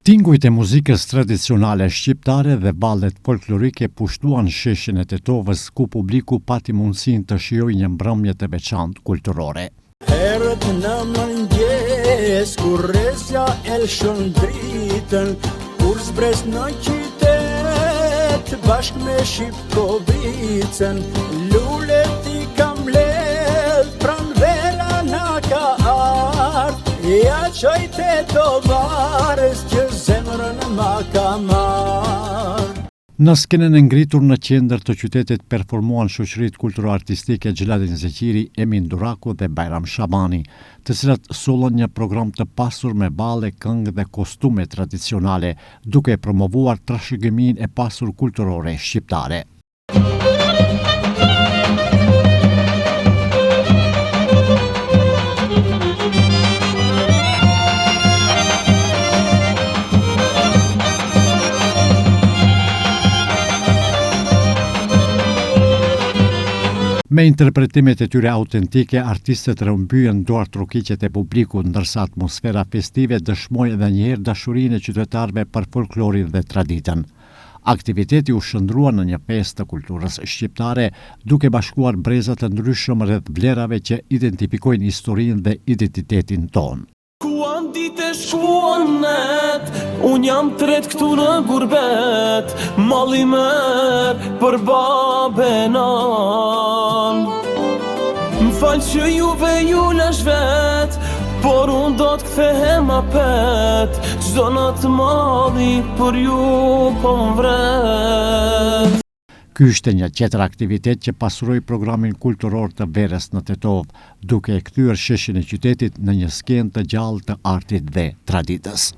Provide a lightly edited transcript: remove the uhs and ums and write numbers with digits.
Tingujt e muzikës tradicionale shqiptare dhe ballet folklorike pushtuan sheshin e Tetovës, ku publiku pati mundësinë të shijojë një mbrëmje të veçantë kulturore. Herët në mëngjes, kur resja elshon dritën, kur zbres në qytet, bashk me Shqipkovicën, lulet I kam ledh, pran vera na ka ardh, ja qoj Tetovarës që zemrën ma ka marrë. Në skenën e ngritur në qendër të qytetit performuan shoqëritë kulturo-artistike Xheladin Zeqiri, Emin Duraku dhe Bajram Shabani, të cilat sollën një program të pasur me balle, këngë dhe kostume tradicionale, duke promovuar trashëgiminë e pasur kulturore shqiptare. Me interpretimet e tyre autentike, artistët rrëmbyen duart trokiqet e publikut, ndërsa atmosfera festive dëshmoi edhe një herë dashurinë e qytetarëve për folklorin dhe traditën. Aktiviteti u shndrua në një festë të kulturës shqiptare, duke bashkuar breza të ndryshëm rreth vlerave që identifikojnë historinë dhe identitetin tonë. Kuan ditë shkuan net, unë jam tret këtu në gurbet, malli merë për babenan. M'fal që juve ju lash vet, por unë do t'kthehem apet, çdo natë malli për ju po m'vret. Ky ishte një tjetër aktivitet që pasuroi programin kulturor të verës në Tetovë, duke e kthyer sheshin e qytetit në një skenë të gjallë të artit dhe traditës.